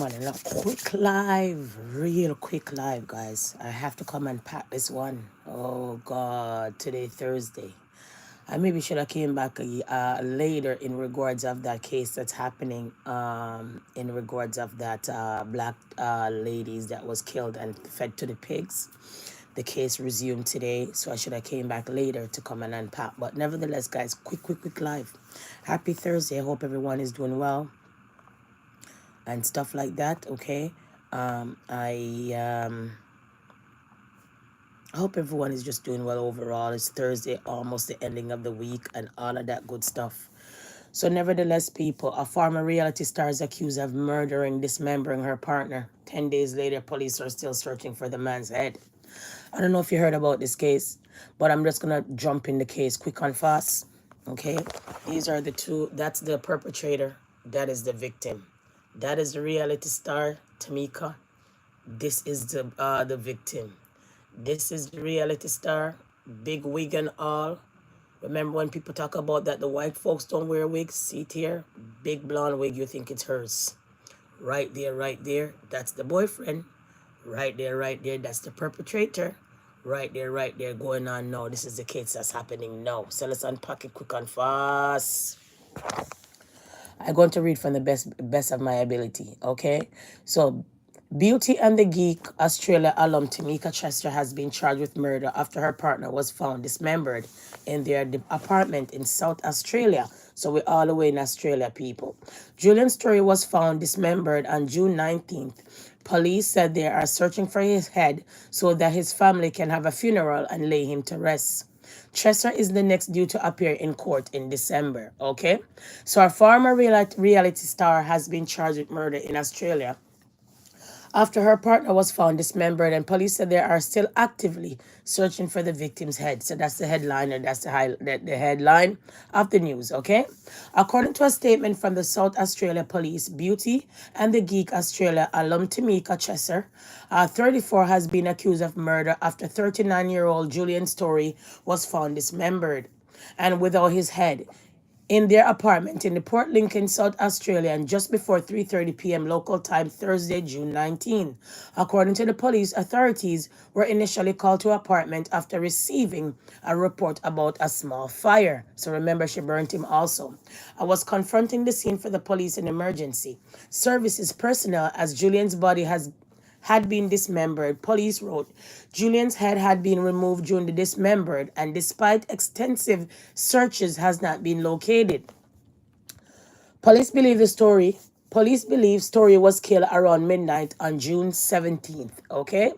on in a quick live, real quick live, guys. I have to come and pack this one. Oh God, today Thursday. I maybe should have came back later in regards of that case that's happening. In regards of that black ladies that was killed and fed to the pigs. The case resumed today, so I should have came back later to come and unpack. But nevertheless, guys, quick live. Happy Thursday. I hope everyone is doing well and stuff like that. Okay. I hope everyone is just doing well overall. It's Thursday, almost the ending of the week and all of that good stuff. So nevertheless, people, a former reality star is accused of murdering, dismembering her partner. 10 days later, police are still searching for the man's head. I don't know if you heard about this case, but I'm just going to jump in the case quick and fast. Okay. These are the two. That's the perpetrator. That is the victim. That is the reality star, Tamika. This is the victim. This is the reality star, big wig and all. Remember when people talk about that the white folks don't wear wigs? See it here, big blonde wig, you think it's hers. Right there, that's the boyfriend. Right there, that's the perpetrator. Right there, going on now. This is the case that's happening now. So let's unpack it quick and fast. I'm going to read from the best of my ability, okay? So, Beauty and the Geek Australia alum Tamika Cheeser has been charged with murder after her partner was found dismembered in their apartment in South Australia. So we're all the way in Australia, people. Julian Story was found dismembered on June 19th. Police said they are searching for his head so that his family can have a funeral and lay him to rest. Chester is the next due to appear in court in December, okay? So our former reality star has been charged with murder in Australia after her partner was found dismembered, and police said they are still actively searching for the victim's head. So that's the headliner, that's the headline of the news, okay? According to a statement from the South Australia Police, Beauty and the Geek Australia alum Tamika Cheeser, 34, has been accused of murder after 39-year-old Julian Story was found dismembered and without his head in their apartment in the Port Lincoln, South Australia, and just before 3:30 p.m. local time Thursday, June 19. According to the police, authorities were initially called to apartment after receiving a report about a small fire. So remember, she burnt him also. I was confronting the scene for the police and emergency services personnel as Julian's body had been dismembered. Police wrote, Julian's head had been removed during the dismembered and despite extensive searches has not been located. Police believe Story was killed around midnight on June 17th. Okay?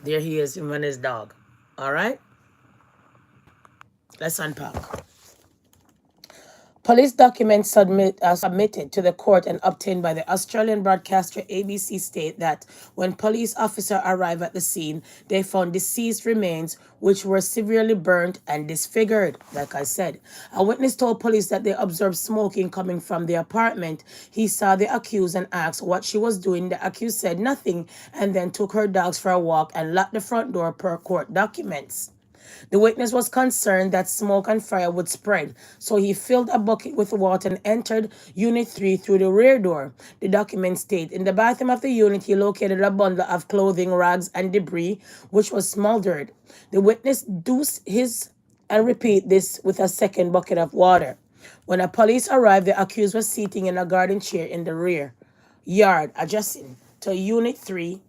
There he is, him and his dog. All right? Let's unpack. Police documents submitted to the court and obtained by the Australian broadcaster ABC state that when police officers arrived at the scene, they found deceased remains which were severely burnt and disfigured. Like I said, a witness told police that they observed smoking coming from the apartment. He saw the accused and asked what she was doing. The accused said nothing and then took her dogs for a walk and locked the front door per court documents. The witness was concerned that smoke and fire would spread, so he filled a bucket with water and entered Unit 3 through the rear door. The document states, in the bathroom of the unit, he located a bundle of clothing, rags, and debris, which was smoldered. The witness doused his and repeat this with a second bucket of water. When the police arrived, the accused was sitting in a garden chair in the rear yard, adjacent to Unit 3,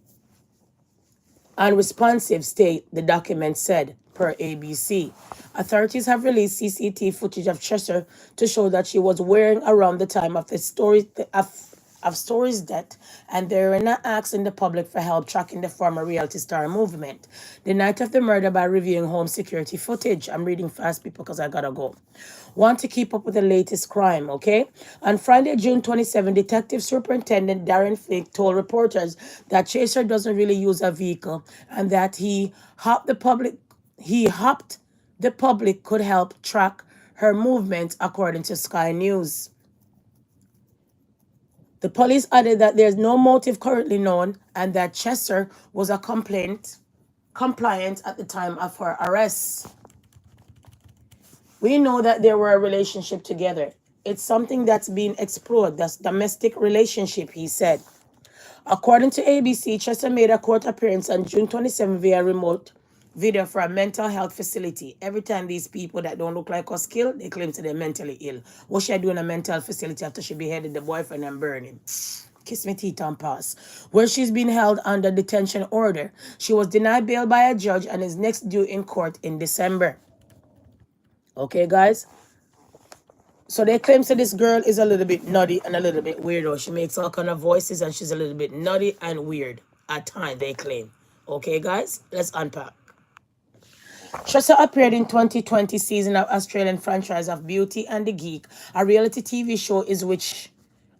unresponsive state, the document said, per ABC. Authorities have released CCTV footage of Cheeser to show that she was wearing around the time of the Story's death, and they were not asking the public for help tracking the former reality star movement. The night of the murder by reviewing home security footage. I'm reading fast, people, because I gotta go. Want to keep up with the latest crime, okay? On Friday, June 27, Detective Superintendent Darren Flick told reporters that Cheeser doesn't really use a vehicle and that he hoped the public could help track her movements, according to Sky News. The police added that there's no motive currently known and that Cheeser was compliant at the time of her arrest. We know that they were a relationship together. It's something that's being explored. That's domestic relationship, he said. According to ABC, Chester made a court appearance on June 27 via remote video for a mental health facility. Every time these people that don't look like us kill, they claim to they're mentally ill. What should I do in a mental health facility after she beheaded the boyfriend and burned him? Kiss me teeth and pass. Where she's been held under detention order. She was denied bail by a judge and is next due in court in December. Okay, guys? So they claim that this girl is a little bit nutty and a little bit weirdo. She makes all kind of voices and she's a little bit nutty and weird at times, they claim. Okay, guys? Let's unpack. Chester appeared in 2020 season of Australian franchise of Beauty and the Geek, a reality TV show is which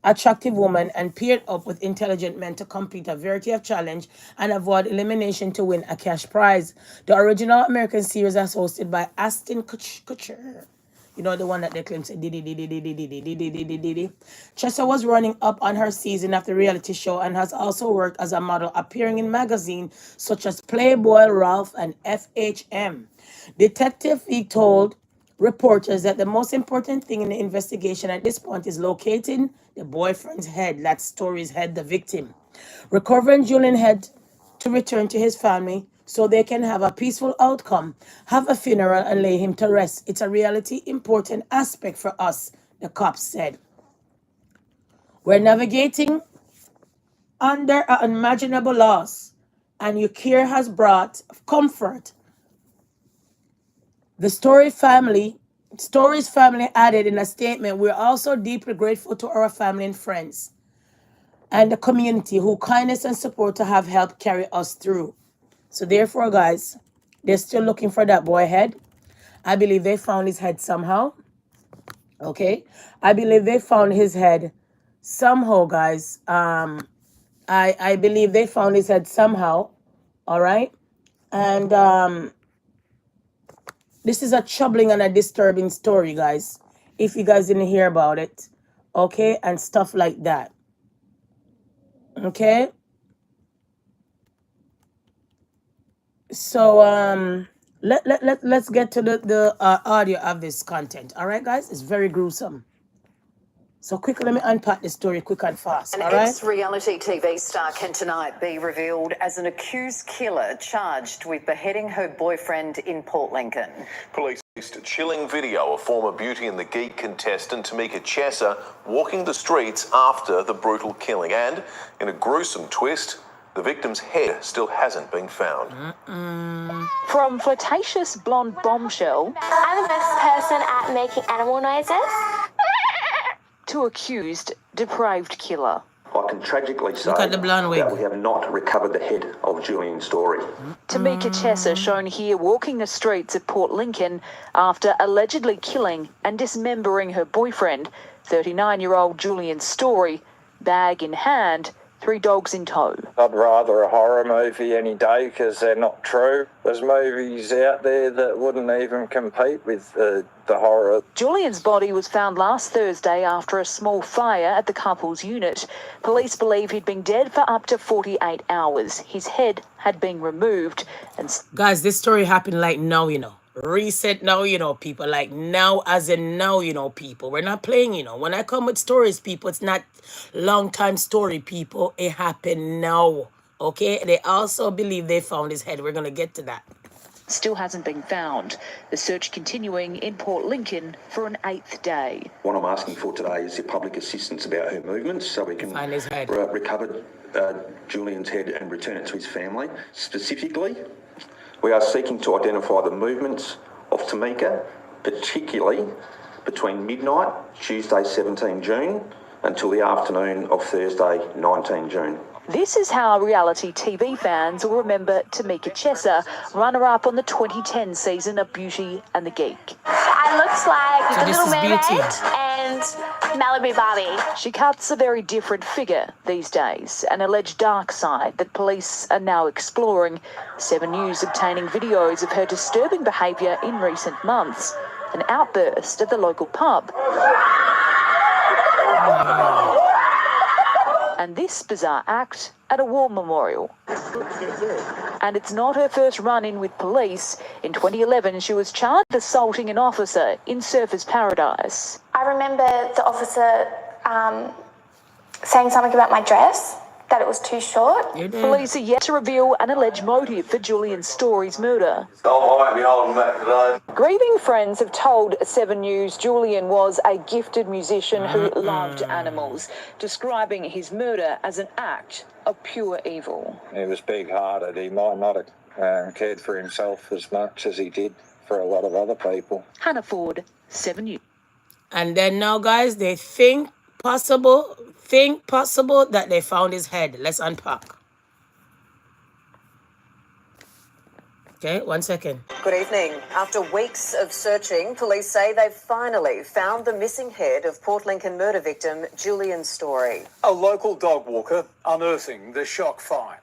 attractive woman and paired up with intelligent men to complete a variety of challenge and avoid elimination to win a cash prize. The original American series is hosted by Ashton Kutcher. You know, the one that they claim said diddy. Chester was running up on her season of the reality show and has also worked as a model, appearing in magazines such as Playboy, Ralph, and FHM. Detective Feig told reporters that the most important thing in the investigation at this point is locating the boyfriend's head, that Story's head, the victim. Recovering Julian's head to return to his family so they can have a peaceful outcome, have a funeral, and lay him to rest. It's a reality important aspect for us, the cops said. We're navigating under an unimaginable loss, and your care has brought comfort. The Story's family added in a statement, we're also deeply grateful to our family and friends and the community who kindness and support to have helped carry us through. So therefore, guys, they're still looking for that boy head. I believe they found his head somehow. Okay? I believe they found his head somehow, guys. I believe they found his head somehow. All right? And this is a troubling and a disturbing story, guys. If you guys didn't hear about it. Okay? And stuff like that. Okay? So let's get to the audio of this content. All right, guys? It's very gruesome. So quickly, let me unpack the story quick and fast. An all right? ex-reality TV star can tonight be revealed as an accused killer charged with beheading her boyfriend in Port Lincoln. Police released a chilling video of former Beauty and the Geek contestant Tamika Cheeser walking the streets after the brutal killing. And in a gruesome twist, the victim's head still hasn't been found. From flirtatious blonde bombshell I'm the best person at making animal noises. to accused depraved killer. I can tragically say Look at the blonde wig. that we have not recovered the head of Julian Story. Tamika Cheeser shown here walking the streets of Port Lincoln after allegedly killing and dismembering her boyfriend, 39-year-old Julian Story, bag in hand, 3 dogs in tow. I'd rather a horror movie any day because they're not true. There's movies out there that wouldn't even compete with the horror. Julian's body was found last Thursday after a small fire at the couple's unit. Police believe he'd been dead for up to 48 hours. His head had been removed and... Guys, this story happened like now, you know. Recent now, you know, people. Like now as in now, you know, people. We're not playing, you know. When I come with stories, people, it's not long time story, people. It happened now. Okay? They also believe they found his head. We're going to get to that. still hasn't been found. The search continuing in Port Lincoln for an 8th day. What I'm asking for today is your public assistance about her movements so we can Find his head. recover Julian's head and return it to his family. Specifically, we are seeking to identify the movements of Tamika, particularly between midnight, Tuesday 17 June, until the afternoon of Thursday 19 June. This is how reality TV fans will remember Tamika Cheeser, runner-up on the 2010 season of Beauty and the Geek. I looked like So the this Little is Mermaid Beauty. and Malibu Barbie. She cuts a very different figure these days, an alleged dark side that police are now exploring. 7 News obtaining videos of her disturbing behaviour in recent months. An outburst at the local pub. And this bizarre act at a war memorial. And it's not her first run-in with police. In 2011, she was charged with assaulting an officer in Surfers Paradise. I I remember the officer saying something about my dress, that it was too short. You did. Police are yet to reveal an alleged motive for Julian Story's murder. Oh, I won't be holding back today. Grieving friends have told 7 News Julian was a gifted musician who loved animals, describing his murder as an act of pure evil. He was big-hearted. He might not have cared for himself as much as he did for a lot of other people. Hannah Ford, 7 News. And then now, guys, they think possible that they found his head. Let's unpack. Okay, 1 second. Good evening. After weeks of searching, police say they've finally found the missing head of Port Lincoln murder victim Julian Story. A local dog walker unearthing the shock find.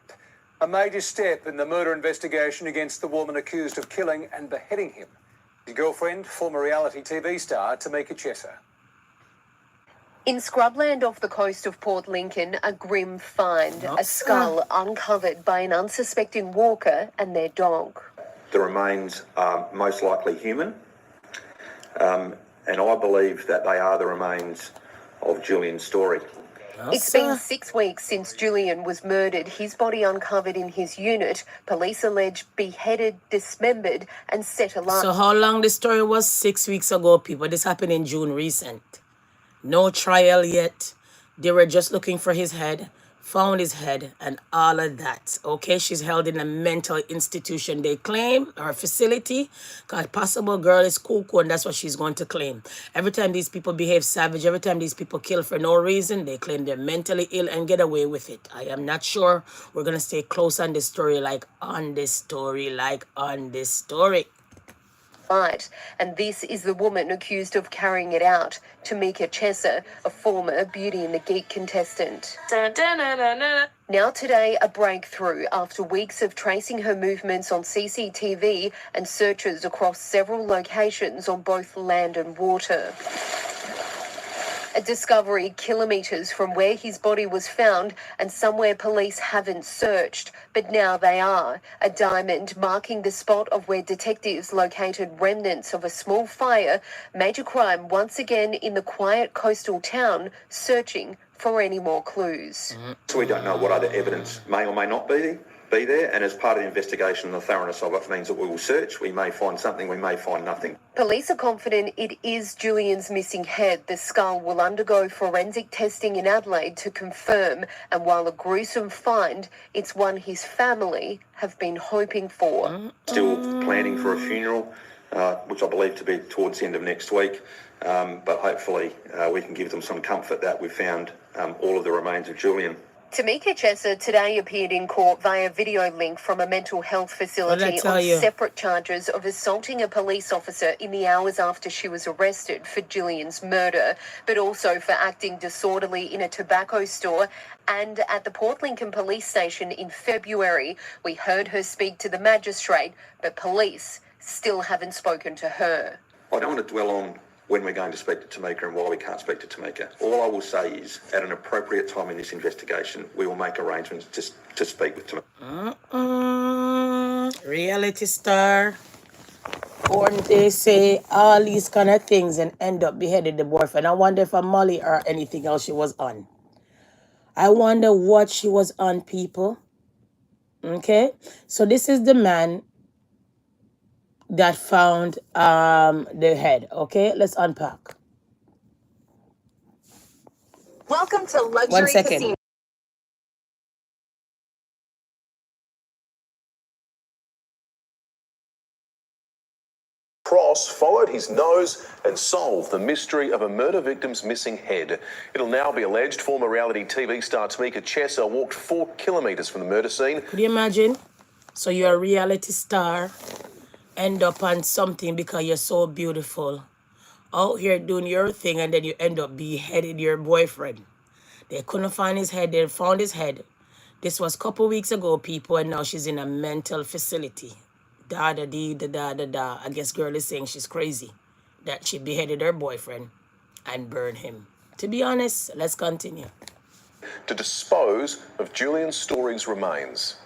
A major step in the murder investigation against the woman accused of killing and beheading him. His girlfriend, former reality TV star Tamika Cheeser. In scrubland off the coast of Port Lincoln, a grim find, a skull uncovered by an unsuspecting walker and their dog. The remains are most likely human, and I believe that they are the remains of Julian Story. It's been 6 weeks since Julian was murdered, his body uncovered in his unit, police allege beheaded, dismembered and set alight. So how long the story was? 6 weeks ago, people. This happened in June recent. No trial yet. They were just looking for his head, found his head, and all of that. Okay, she's held in a mental institution, they claim, or facility, because possible girl is cuckoo, and that's what she's going to claim. Every time these people behave savage, every time these people kill for no reason, they claim they're mentally ill and get away with it. I am not sure. We're going to stay close on this story, like on this story. Right, and this is the woman accused of carrying it out, Tamika Cheeser, a former Beauty and the Geek contestant. Now today, a breakthrough after weeks of tracing her movements on CCTV and searches across several locations on both land and water. A discovery kilometres from where his body was found and somewhere police haven't searched, but now they are. A diamond marking the spot of where detectives located remnants of a small fire. Major crime once again in the quiet coastal town, searching for any more clues. So we don't know what other evidence may or may not be there, and as part of the investigation, the thoroughness of it means that we will search. We may find something, we may find nothing. Police are confident it is Julian's missing head. The skull will undergo forensic testing in Adelaide to confirm, and while a gruesome find, it's one his family have been hoping for. Still planning for a funeral, which I believe to be towards the end of next week, but hopefully we can give them some comfort that we've found all of the remains of Julian. Tamika Cheeser today appeared in court via video link from a mental health facility on separate charges of assaulting a police officer in the hours after she was arrested for Julian's murder, but also for acting disorderly in a tobacco store and at the Port Lincoln police station in February. We heard her speak to the magistrate, but police still haven't spoken to her. I don't want to dwell on when we're going to speak to Tamika and why we can't speak to Tamika. All I will say is, at an appropriate time in this investigation, we will make arrangements to speak with Tamika. Reality star. Or they say all these kind of things and end up beheading the boyfriend. I wonder if a Molly or anything else she was on. I wonder what she was on, people. Okay? So this is the man that found the head. Okay, let's unpack. Welcome to Luxury 1 second. Casino. Cross followed his nose and solved the mystery of a murder victim's missing head. It'll now be alleged former reality TV star Tamika Cheeser walked 4 kilometres from the murder scene. Could you imagine? So you're a reality star, end up on something because you're so beautiful, out here doing your thing, and then you end up beheading your boyfriend. They couldn't find his head. They found his head. This was a couple weeks ago, people, and now she's in a mental facility. I guess girl is saying she's crazy, that she beheaded her boyfriend and burned him. To be honest, let's continue. To dispose of Julian Story's remains.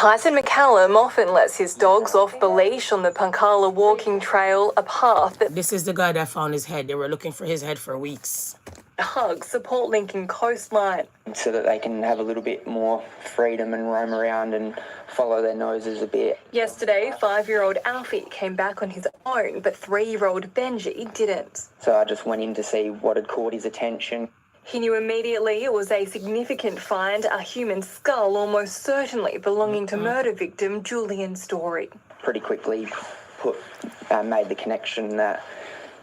Tyson McCallum often lets his dogs off the leash on the Punkala walking trail, a path that This is the guy that found his head. They were looking for his head for weeks. hugs the Port Lincoln coastline. So that they can have a little bit more freedom and roam around and follow their noses a bit. Yesterday, 5-year-old Alfie came back on his own, but 3-year-old Benji didn't. So I just went in to see what had caught his attention. He knew immediately it was a significant find, a human skull almost certainly belonging to murder victim Julian Story. Pretty quickly made the connection that,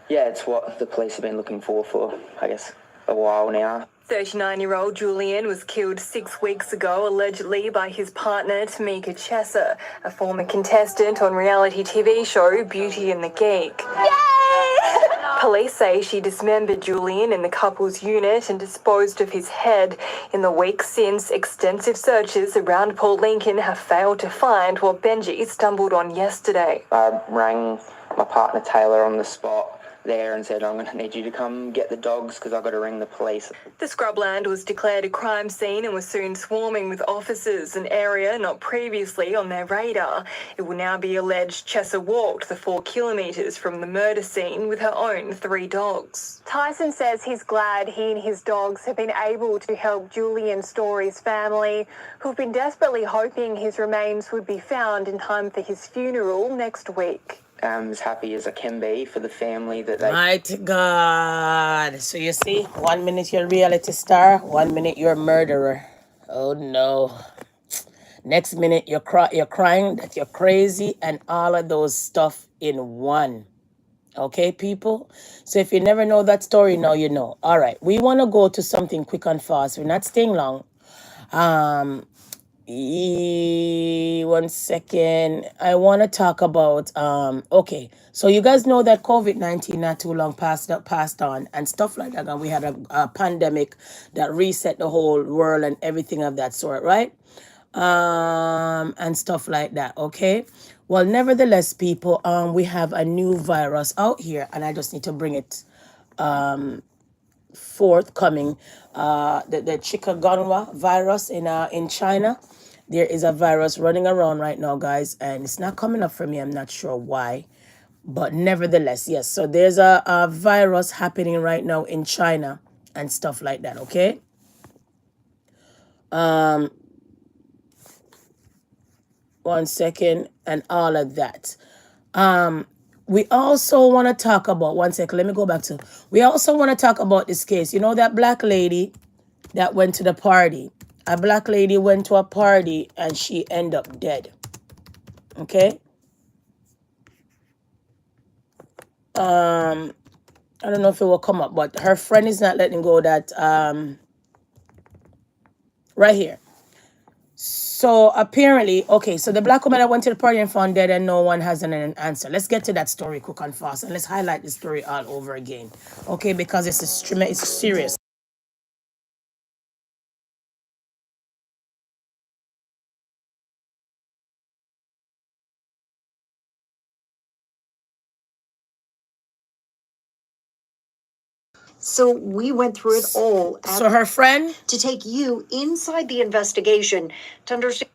yeah, it's what the police have been looking for, I guess, a while now. 39-year-old Julian was killed 6 weeks ago, allegedly by his partner Tamika Cheeser, a former contestant on reality TV show Beauty and the Geek. Yay! Police say she dismembered Julian in the couple's unit and disposed of his head. In the weeks since, extensive searches around Port Lincoln have failed to find what Benji stumbled on yesterday. I rang my partner Taylor on the spot there and said, I'm going to need you to come get the dogs because I've got to ring the police. The scrubland was declared a crime scene and was soon swarming with officers, an area not previously on their radar. It will now be alleged Chessa walked the 4 kilometres from the murder scene with her own 3 dogs. Tyson says he's glad he and his dogs have been able to help Julian Story's family, who've been desperately hoping his remains would be found in time for his funeral next week. As happy as I can be for the family that they... Mighty God. So you see, 1 minute you're a reality star, 1 minute you're a murderer. Oh no. Next minute you're crying that you're crazy and all of those stuff in one. Okay, people? So if you never know that story, now you know. All right, we want to go to something quick and fast. We're not staying long. 1 second. I want to talk about okay, so you guys know that COVID-19 not too long passed on and stuff like that, and we had a pandemic that reset the whole world and everything of that sort, right? And stuff like that. Okay, well, nevertheless, people, we have a new virus out here, and I just need to bring it forthcoming. The chikungunya virus in China. There is a virus running around right now, guys, and it's not coming up for me. I'm not sure why, but nevertheless, yes. So there's a virus happening right now in China and stuff like that, okay? 1 second, and all of that. We also want to talk about, 1 second, let me go back to, we also want to talk about this case. You know that black lady that went to the party? A black lady went to a party and she ended up dead. Okay? I don't know if it will come up, but her friend is not letting go that, right here. So apparently, okay, so the black woman that went to the party and found dead and no one has an answer. Let's get to that story quick and fast and let's highlight the story all over again. Okay, because it's serious. So we went through it all. So her friend? To take you inside the investigation to understand.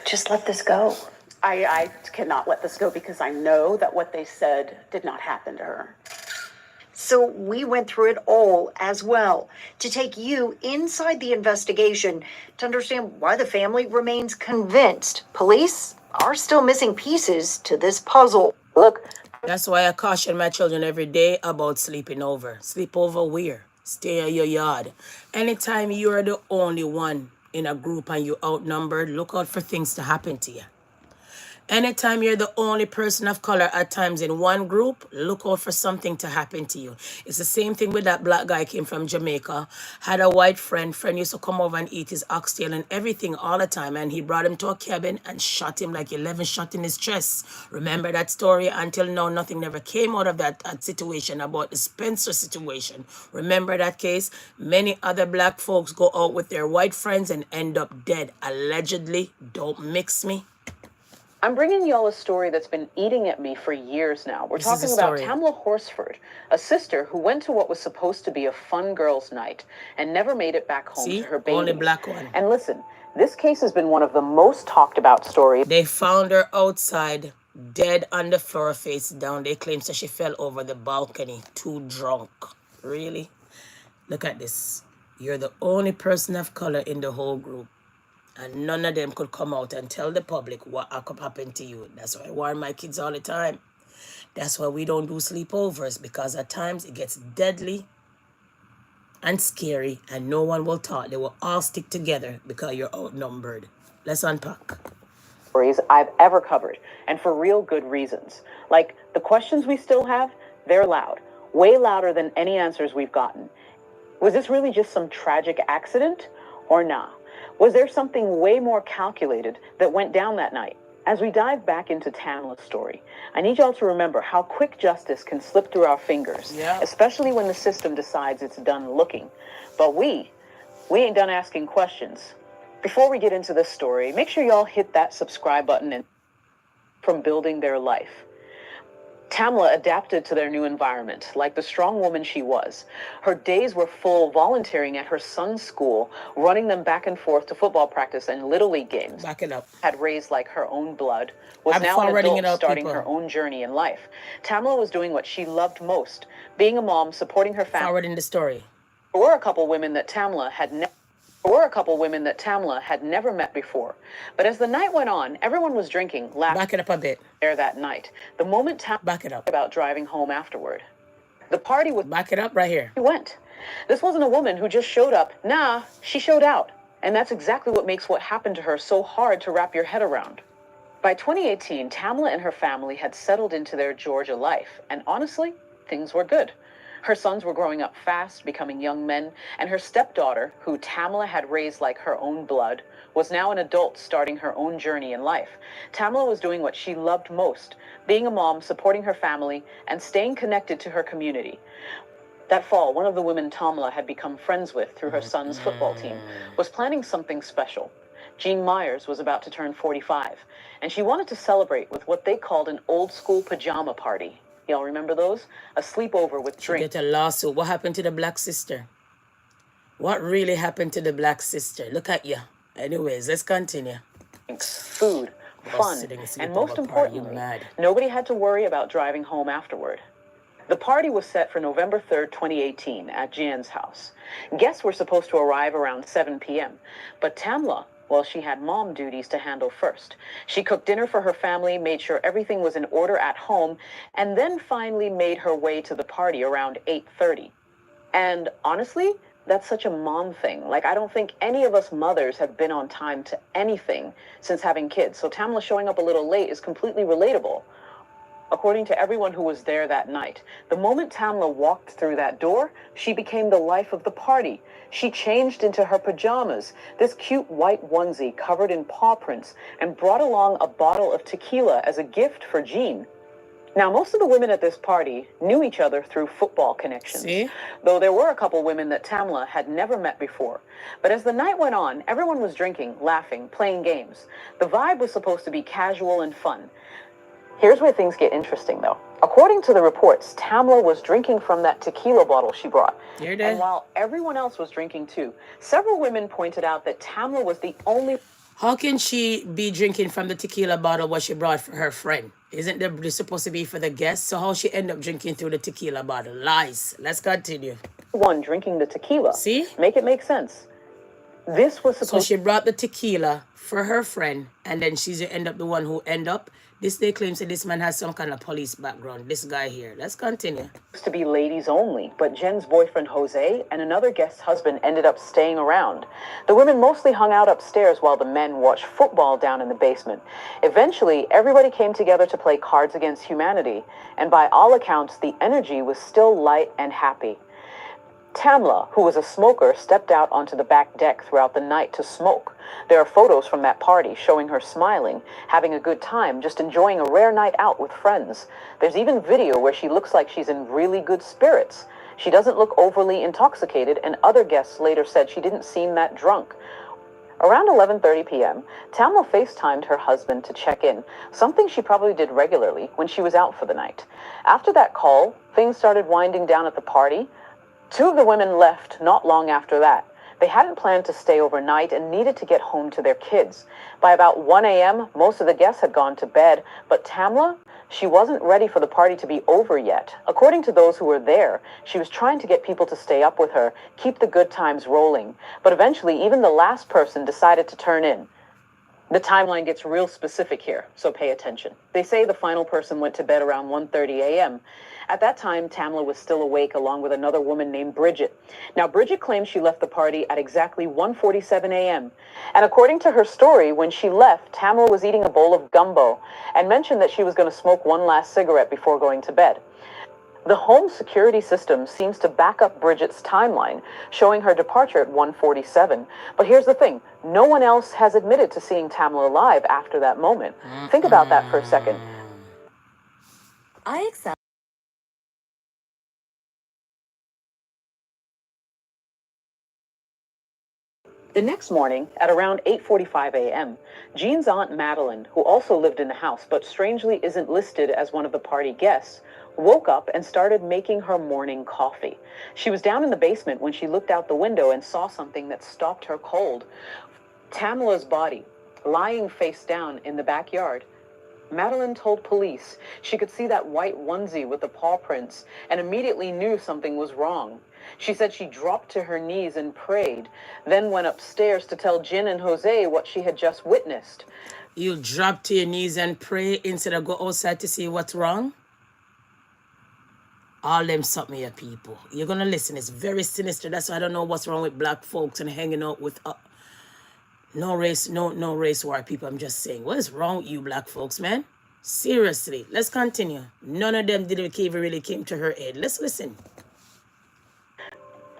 Just let this go. I cannot let this go because I know that what they said did not happen to her. So we went through it all as well to take you inside the investigation to understand why the family remains convinced police are still missing pieces to this puzzle. Look. That's why I caution my children every day about sleeping over. Sleep over where? Stay in your yard. Anytime you're the only one in a group and you're outnumbered, look out for things to happen to you. Anytime you're the only person of color at times in one group, look out for something to happen to you. It's the same thing with that black guy came from Jamaica, had a white friend used to come over and eat his oxtail and everything all the time. And he brought him to a cabin and shot him like 11 shots in his chest. Remember that story? Until now, nothing never came out of that situation about the Spencer situation. Remember that case? Many other black folks go out with their white friends and end up dead. Allegedly, don't mix me. I'm bringing y'all a story that's been eating at me for years now. We're This is talking a about story. Tamla Horsford, a sister who went to what was supposed to be a fun girls' night and never made it back home See? to her Only babies. black one. And listen, this case has been one of the most talked about stories. They found her outside, dead on the floor, face down. They claim that she fell over the balcony, too drunk. Really? Look at this. You're the only person of color in the whole group. And none of them could come out and tell the public what could happen to you. That's why I warn my kids all the time. That's why we don't do sleepovers, because at times it gets deadly and scary and no one will talk. They will all stick together because you're outnumbered. Let's unpack. Stories I've ever covered, and for real good reasons. Like, the questions we still have, they're loud. Way louder than any answers we've gotten. Was this really just some tragic accident? Or nah? Was there something way more calculated that went down that night? As we dive back into Tamla's story, I need y'all to remember how quick justice can slip through our fingers, especially when the system decides it's done looking. But we ain't done asking questions. Before we get into this story, make sure y'all hit that subscribe button and from building their life. Tamla adapted to their new environment, like the strong woman she was. Her days were full volunteering at her son's school, running them back and forth to football practice and Little League games. Back it up. Had raised like her own blood, was I'm now an forwarding adult it up, starting people. her own journey in life. Tamla was doing what she loved most, being a mom, supporting her family. Forwarding the story. There were a couple women that Tamla had never met before. But as the night went on, everyone was drinking, laughing. Back it up a bit. There that night. The moment Back it up. about driving home afterward. The party was Back it up right here. She went. This wasn't a woman who just showed up. Nah, she showed out. And that's exactly what makes what happened to her so hard to wrap your head around. By 2018, Tamla and her family had settled into their Georgia life, and honestly, things were good. Her sons were growing up fast, becoming young men, and her stepdaughter, who Tamla had raised like her own blood, was now an adult starting her own journey in life. Tamla was doing what she loved most, being a mom, supporting her family, and staying connected to her community. That fall, one of the women Tamla had become friends with through her son's football team was planning something special. Jean Myers was about to turn 45, and she wanted to celebrate with what they called an old-school pajama party. Y'all remember those? A sleepover with She drinks. get a lawsuit. What happened to the black sister? What really happened to the black sister? Look at you. Anyways, let's continue. Food, fun, and most importantly, nobody had to worry about driving home afterward. The party was set for November 3rd, 2018 at Jan's house. Guests were supposed to arrive around 7 p.m., but Tamla, well, she had mom duties to handle first. She cooked dinner for her family, made sure everything was in order at home, and then finally made her way to the party around 8:30. And honestly, that's such a mom thing. Like, I don't think any of us mothers have been on time to anything since having kids. So Tamla showing up a little late is completely relatable. According to everyone who was there that night, the moment Tamla walked through that door, she became the life of the party. She changed into her pajamas, this cute white onesie covered in paw prints, and brought along a bottle of tequila as a gift for Jean. Now, most of the women at this party knew each other through football connections, though there were a couple women that Tamla had never met before. But as the night went on, everyone was drinking, laughing, playing games. The vibe was supposed to be casual and fun. Here's where things get interesting, though. According to the reports, Tamla was drinking from that tequila bottle she brought. And while everyone else was drinking too, several women pointed out that Tamla was the only... How can she be drinking from the tequila bottle what she brought for her friend? Isn't this supposed to be for the guests? So how she end up drinking through the tequila bottle? Lies. Let's continue. One drinking the tequila. See? Make it make sense. This was supposed... So she brought the tequila for her friend, and then she's end up the one who end up. This they claim that this man has some kind of police background. This guy here. Let's continue. To be ladies only, but Jen's boyfriend Jose and another guest's husband ended up staying around. The women mostly hung out upstairs while the men watched football down in the basement. Eventually, everybody came together to play Cards Against Humanity, and by all accounts, the energy was still light and happy. Tamla, who was a smoker, stepped out onto the back deck throughout the night to smoke. There are photos from that party showing her smiling, having a good time, just enjoying a rare night out with friends. There's even video where she looks like she's in really good spirits. She doesn't look overly intoxicated, and other guests later said she didn't seem that drunk. Around 11:30 p.m., Tamla FaceTimed her husband to check in, something she probably did regularly when she was out for the night. After that call, things started winding down at the party. Two of the women left not long after that. They hadn't planned to stay overnight and needed to get home to their kids. By about 1 a.m., most of the guests had gone to bed, but Tamla, she wasn't ready for the party to be over yet. According to those who were there, she was trying to get people to stay up with her, keep the good times rolling. But eventually, even the last person decided to turn in. The timeline gets real specific here, so pay attention. They say the final person went to bed around 1:30 a.m. At that time, Tamla was still awake along with another woman named Bridget. Now, Bridget claims she left the party at exactly 1:47 a.m. And according to her story, when she left, Tamla was eating a bowl of gumbo and mentioned that she was going to smoke one last cigarette before going to bed. The home security system seems to back up Bridget's timeline, showing her departure at 1:47. But here's the thing. No one else has admitted to seeing Tamla alive after that moment. Think about that for a second. I accept. The next morning, at around 8:45 a.m., Jean's aunt Madeline, who also lived in the house but strangely isn't listed as one of the party guests, woke up and started making her morning coffee. She was down in the basement when she looked out the window and saw something that stopped her cold. Tamla's body, lying face down in the backyard. Madeline told police she could see that white onesie with the paw prints and immediately knew something was wrong. She said she dropped to her knees and prayed, then went upstairs to tell Jen and Jose what she had just witnessed. You drop to your knees and pray instead of go outside to see what's wrong? All them something here, people. You're going to listen. It's very sinister. That's why I don't know what's wrong with black folks and hanging out with no race war people. I'm just saying, what is wrong with you black folks, man? Seriously. Let's continue. None of them really came to her aid. Let's listen.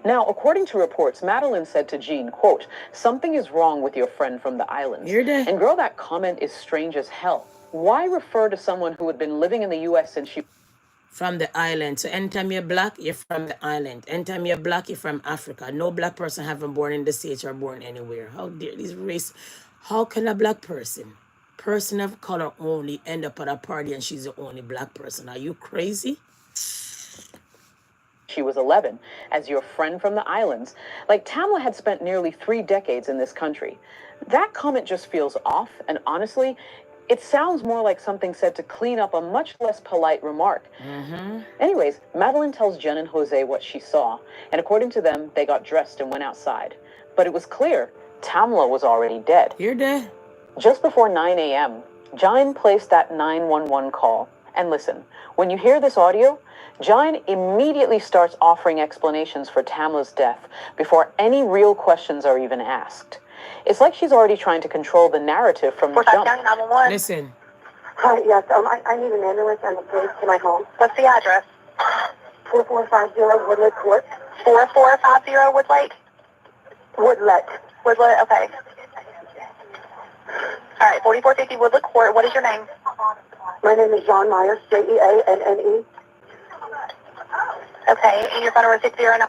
Now, according to reports, Madeline said to Jean, quote, "Something is wrong with your friend from the islands." And girl, that comment is strange as hell. Why refer to someone who had been living in the U.S. since she... From the island. So anytime you're black, you're from the island. Anytime you're black, you're from Africa. No black person haven't born in the States or born anywhere. How dare this race? How can a black person of color only end up at a party and she's the only black person? Are you crazy? She was 11, as your friend from the islands. Like, Tamla had spent nearly 3 decades in this country. That comment just feels off, and honestly, it sounds more like something said to clean up a much less polite remark. Anyways, Madeline tells Jen and Jose what she saw, and according to them, they got dressed and went outside. But it was clear Tamla was already dead. You're dead. Just before 9 a.m., Jine placed that 911 call. And listen, when you hear this audio, Jine immediately starts offering explanations for Tamla's death before any real questions are even asked. It's like she's already trying to control the narrative from the jump. Listen. Hi, yes, I need an ambulance and a police to my home. What's the address? 4450 Woodlet Court. 4450 Woodlake? Woodlet. Woodlet, okay. All right, 4450 Woodlet Court. What is your name? My name is John Myers, Jeanne. Okay, and your phone number is 609.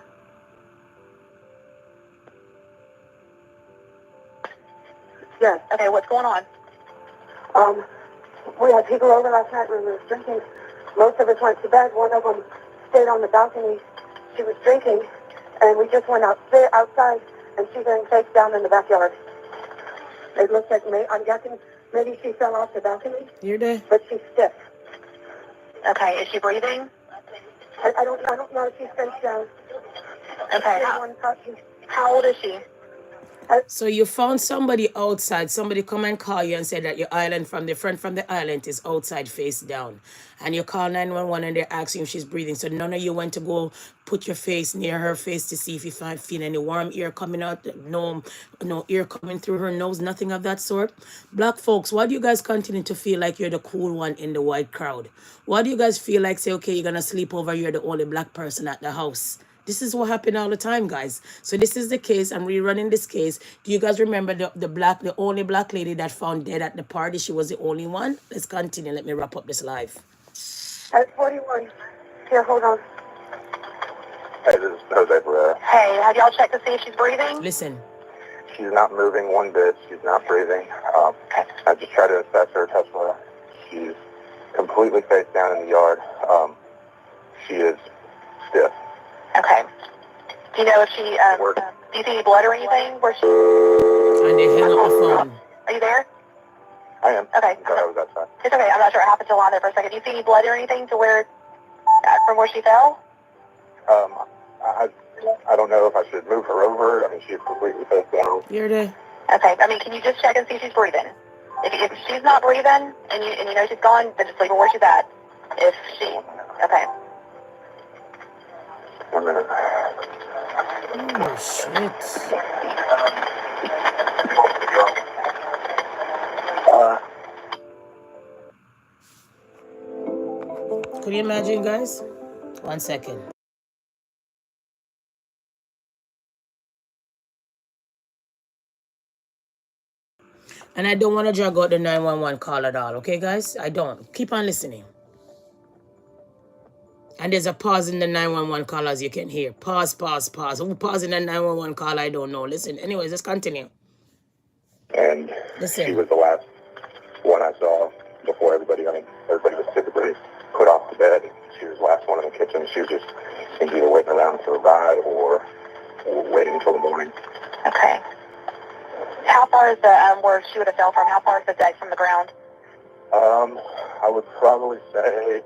Yes. Okay, what's going on? We had people over last night when we were drinking. Most of us went to bed. One of them stayed on the balcony. She was drinking, and we just went outside, and she's laying face down in the backyard. It looks like I'm guessing maybe she fell off the balcony. You're dead. But she's stiff. Okay, is she breathing? I don't know if she's face down. Okay. How old is she? So you found somebody outside, somebody come and call you and say that your island from the friend from the island is outside face down. And you call 911 and they're asking if she's breathing. So none of you went to go put your face near her face to see if you feel any warm air coming out, no air coming through her nose, nothing of that sort. Black folks, why do you guys continue to feel like you're the cool one in the white crowd? Why do you guys feel like, say, okay, you're going to sleep over, you're the only black person at the house? This is what happened all the time, guys. So this is the case. I'm rerunning this case. Do you guys remember the only black lady that found dead at the party? She was the only one. Let's continue. Let me wrap up this live. At 41. Here, hold on. Hey, this is Jose Pereira. Hey, have y'all checked to see if she's breathing? Listen. She's not moving one bit. She's not breathing. I just tried to assess her, touch her. She's completely face down in the yard. She is stiff. Okay. Do you know if she, do you see any blood or anything? Where she... And they hang up the phone. Are you there? I am. Okay. I was outside. It's okay. I'm not sure what happened to lie there for a second. Do you see any blood or anything to where, from where she fell? I don't know if I should move her over. I mean, she's completely face down. You're there. Okay. I mean, can you just check and see if she's breathing? If she's not breathing and you know she's gone, then just leave her where she's at. If she, okay. 1 minute. Oh, shit. Could you imagine, guys? 1 second. And I don't want to drag out the 911 call at all, okay, guys? I don't. Keep on listening. And there's a pause in the 911 call, as you can hear. Pause, pause, pause. Who paused in the 911 call? I don't know. Listen, anyways, let's continue. And she was the last one I saw before everybody was typically put off to bed. She was the last one in the kitchen. She was just either waiting around for a ride or waiting until the morning. Okay. How far is the, where she would have fell from, how far is the deck from the ground? I would probably say...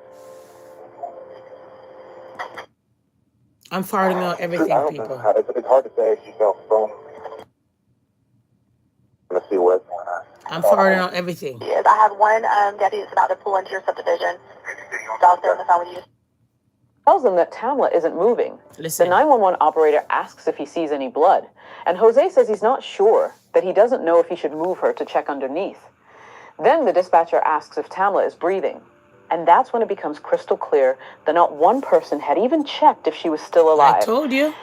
I'm farting out everything, people. It's hard to say. She fell from... Let's see what's going on. I'm farting out everything. Yes, I have one deputy that's about to pull into your subdivision. So I'll stay on the phone with you. Tells them that Tamla isn't moving. Listen. The 911 operator asks if he sees any blood, and Jose says he's not sure, that he doesn't know if he should move her to check underneath. Then the dispatcher asks if Tamla is breathing, and that's when it becomes crystal clear that not one person had even checked if she was still alive. I told you.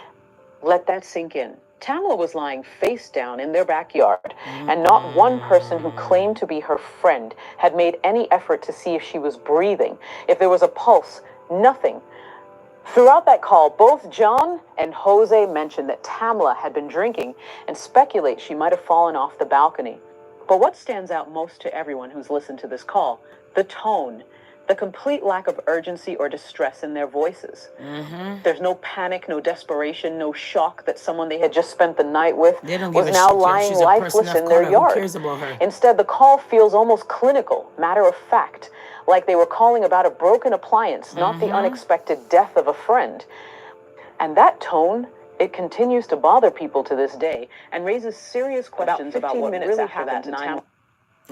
Let that sink in. Tamla was lying face down in their backyard, and not one person who claimed to be her friend had made any effort to see if she was breathing, if there was a pulse, nothing. Throughout that call, both John and Jose mentioned that Tamla had been drinking and speculate she might have fallen off the balcony. But what stands out most to everyone who's listened to this call? The tone, the complete lack of urgency or distress in their voices. There's no panic, no desperation, no shock that someone they had just spent the night with was now lying lifeless in their yard. Instead, the call feels almost clinical, matter of fact, like they were calling about a broken appliance, not the unexpected death of a friend. And that tone, it continues to bother people to this day and raises serious questions about what really happened to Tamla.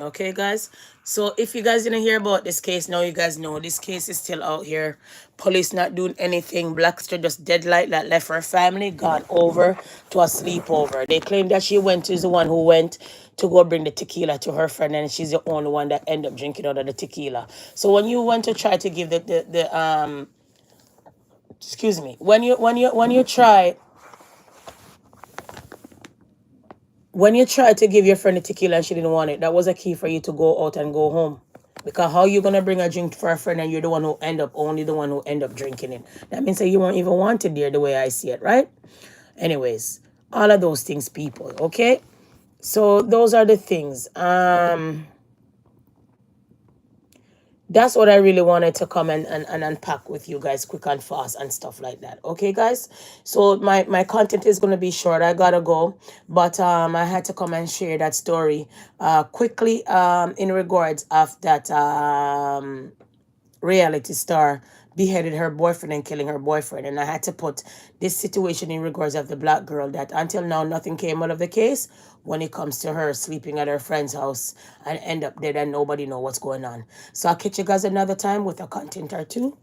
Okay, guys. So if you guys didn't hear about this case, now you guys know this case is still out here. Police not doing anything. Blackster just dead like that, left her family, gone over to a sleepover. They claim that she is the one who went to go bring the tequila to her friend, and she's the only one that ended up drinking out of the tequila. So when you went to try to give excuse me, when you try to give your friend a tequila and she didn't want it, that was a key for you to go out and go home. Because how you gonna bring a drink for a friend and you're the one who end up drinking it? That means that you won't even want it there, the way I see it, right? Anyways, all of those things, people, okay? So those are the things. That's what I really wanted to come and unpack with you guys quick and fast and stuff like that. Okay, guys? So my content is going to be short. I got to go. But I had to come and share that story quickly in regards of that reality star beheaded her boyfriend and killing her boyfriend. And I had to put this situation in regards of the black girl that until now nothing came out of the case when it comes to her sleeping at her friend's house and end up dead and nobody know what's going on. So I'll catch you guys another time with a content or two.